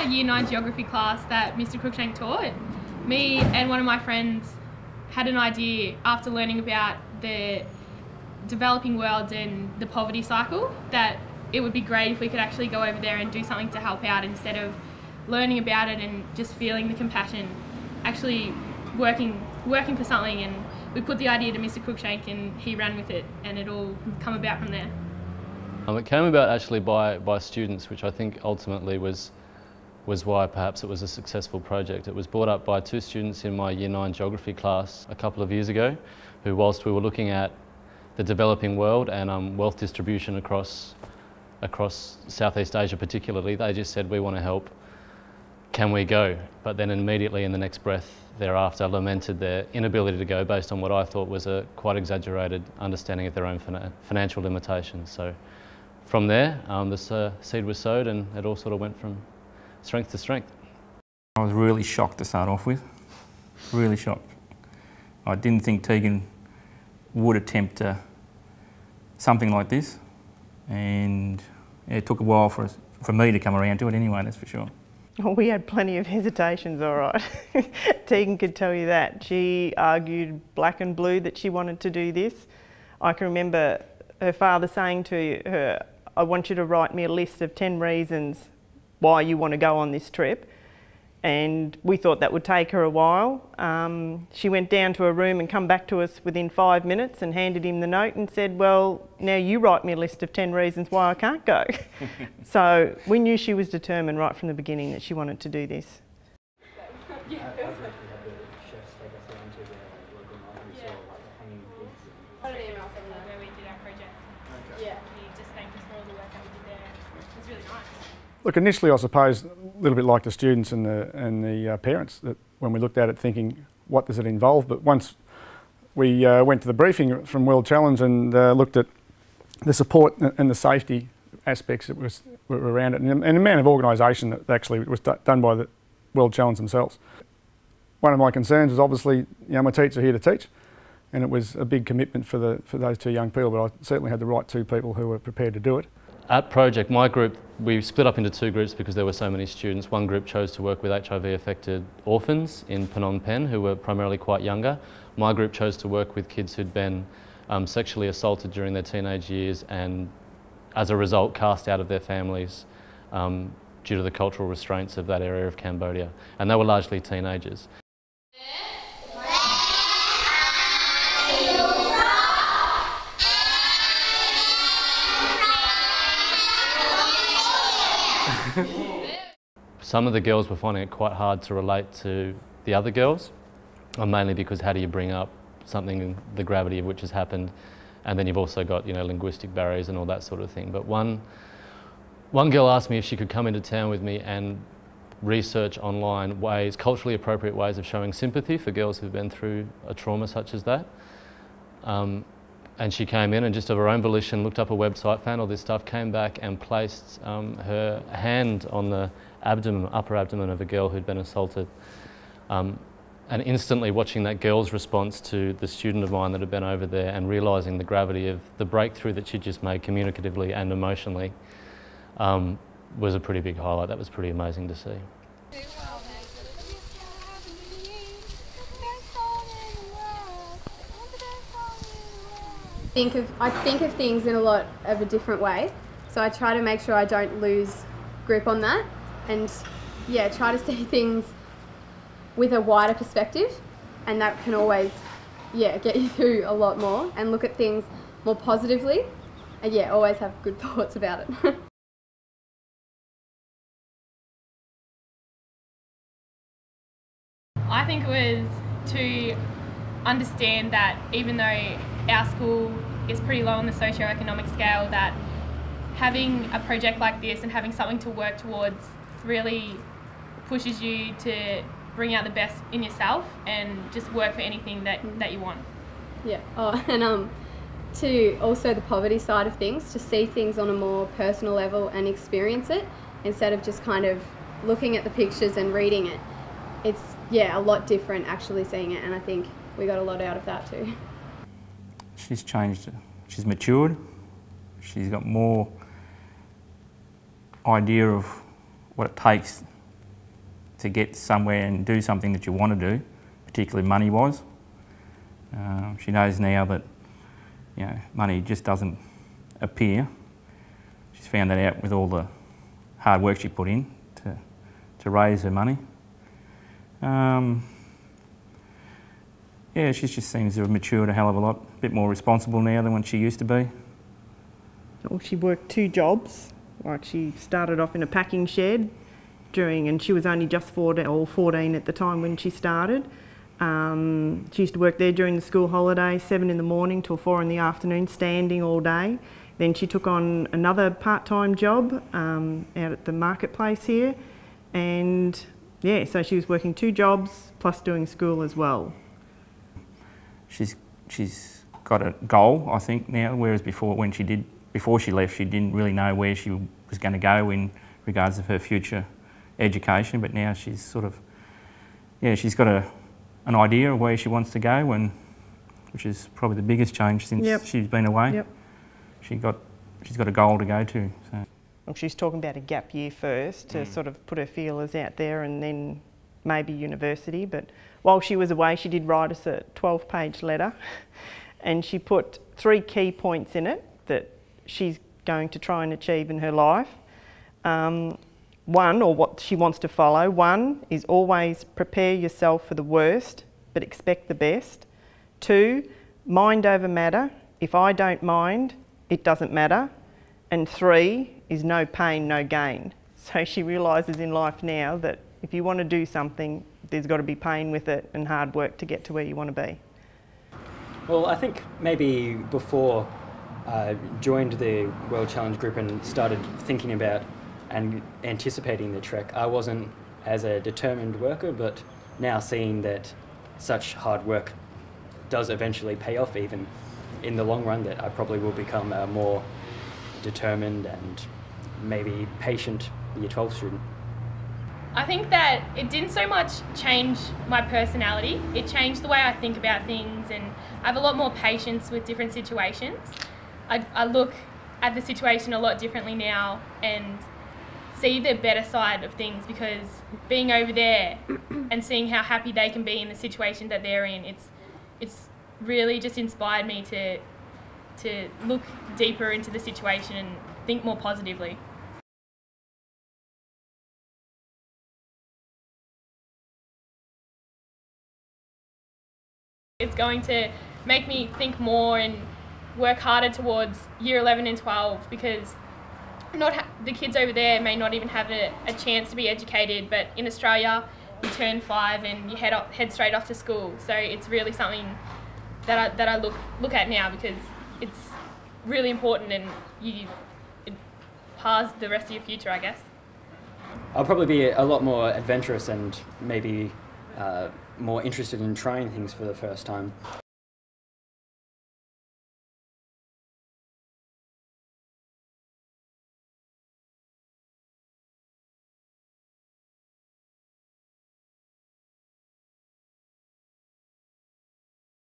our Year 9 geography class that Mr Cruikshank taught, me and one of my friends had an idea after learning about the developing world and the poverty cycle that it would be great if we could actually go over there and do something to help out instead of learning about it and just feeling the compassion, actually working for something. And we put the idea to Mr Cruikshank and he ran with it, and it all come about from there. It came about actually by students, which I think ultimately was why perhaps it was a successful project. It was brought up by two students in my Year 9 geography class a couple of years ago, who, whilst we were looking at the developing world and wealth distribution across Southeast Asia particularly, they just said, we want to help, can we go? But then immediately in the next breath thereafter lamented their inability to go based on what I thought was a quite exaggerated understanding of their own financial limitations. So from there, the seed was sowed and it all sort of went from strength to strength. I was really shocked to start off with, really shocked. I didn't think Tegan would attempt something like this, and it took a while for me to come around to it anyway, that's for sure. Well, we had plenty of hesitations, all right. Tegan could tell you that. She argued black and blue that she wanted to do this. I can remember her father saying to her, I want you to write me a list of 10 reasons why you want to go on this trip. And we thought that would take her a while. She went down to her room and come back to us within 5 minutes and handed him the note and said, well, now you write me a list of 10 reasons why I can't go. So we knew she was determined right from the beginning that she wanted to do this. Look, initially I suppose a little bit like the students and the parents, that when we looked at it thinking, what does it involve? But once we went to the briefing from World Challenge and looked at the support and the safety aspects that were around it, and the amount of organisation that actually was done by the World Challenge themselves. One of my concerns was obviously, you know, I'm a teacher here to teach, and it was a big commitment for those two young people, but I certainly had the right two people who were prepared to do it. At Project, my group, we split up into two groups because there were so many students. One group chose to work with HIV-affected orphans in Phnom Penh, who were primarily quite younger. My group chose to work with kids who'd been sexually assaulted during their teenage years and, as a result, cast out of their families due to the cultural restraints of that area of Cambodia. And they were largely teenagers. Some of the girls were finding it quite hard to relate to the other girls, mainly because how do you bring up something the gravity of which has happened, and then you've also got, you know, linguistic barriers and all that sort of thing. But one girl asked me if she could come into town with me and research online ways, culturally appropriate ways of showing sympathy for girls who've been through a trauma such as that. And she came in and just of her own volition looked up a website, found all this stuff, came back and placed her hand on the abdomen, upper abdomen of a girl who'd been assaulted. And instantly watching that girl's response to the student of mine that had been over there and realising the gravity of the breakthrough that she'd just made communicatively and emotionally was a pretty big highlight. That was pretty amazing to see. I think of things in a lot of a different way, so I try to make sure I don't lose grip on that, and yeah, try to see things with a wider perspective, and that can always get you through a lot more, and look at things more positively, and always have good thoughts about it. I think it was to understand that even though our school is pretty low on the socio-economic scale, that having a project like this and having something to work towards really pushes you to bring out the best in yourself and just work for anything that you want. Yeah. Oh, and to also the poverty side of things, to see things on a more personal level and experience it instead of just kind of looking at the pictures and reading it. It's a lot different actually seeing it, and I think we got a lot out of that too. She's changed, she's matured, she's got more idea of what it takes to get somewhere and do something that you want to do, particularly money-wise. She knows now that, you know, money just doesn't appear. She's found that out with all the hard work she put in to raise her money. Yeah, she just seems to have matured a hell of a lot, a bit more responsible now than when she used to be. Well, she worked 2 jobs. Like, she started off in a packing shed and she was only just 14 at the time when she started. She used to work there during the school holidays, 7 in the morning till 4 in the afternoon, standing all day. Then she took on another part-time job out at the marketplace here, and yeah, so she was working 2 jobs plus doing school as well. She's got a goal, I think, now, whereas before she left, she didn't really know where she was going to go in regards of her future education, but now she's sort of, yeah, she's got an idea of where she wants to go, which is probably the biggest change since she's been away. Yep. She's got a goal to go to. So. Well, she's talking about a gap year first to sort of put her feelers out there, and then maybe university. But while she was away, she did write us a 12-page letter, and she put 3 key points in it that she's going to try and achieve in her life. One, or what she wants to follow, one is always prepare yourself for the worst, but expect the best. 2, mind over matter. If I don't mind, it doesn't matter. And 3 is no pain, no gain. So she realises in life now that if you want to do something, there's got to be pain with it and hard work to get to where you want to be. Well, I think maybe before I joined the World Challenge group and started thinking about and anticipating the trek, I wasn't as a determined worker, but now seeing that such hard work does eventually pay off, even in the long run, that I probably will become a more determined and maybe patient Year 12 student. I think that it didn't so much change my personality, it changed the way I think about things, and I have a lot more patience with different situations. I look at the situation a lot differently now and see the better side of things, because being over there and seeing how happy they can be in the situation that they're in, it's really just inspired me to look deeper into the situation and think more positively. It's going to make me think more and work harder towards Year 11 and 12, because the kids over there may not even have a chance to be educated, but in Australia you turn 5 and you head straight off to school. So it's really something that I look at now, because it's really important and it powers the rest of your future, I guess. I'll probably be a lot more adventurous and maybe more interested in trying things for the first time.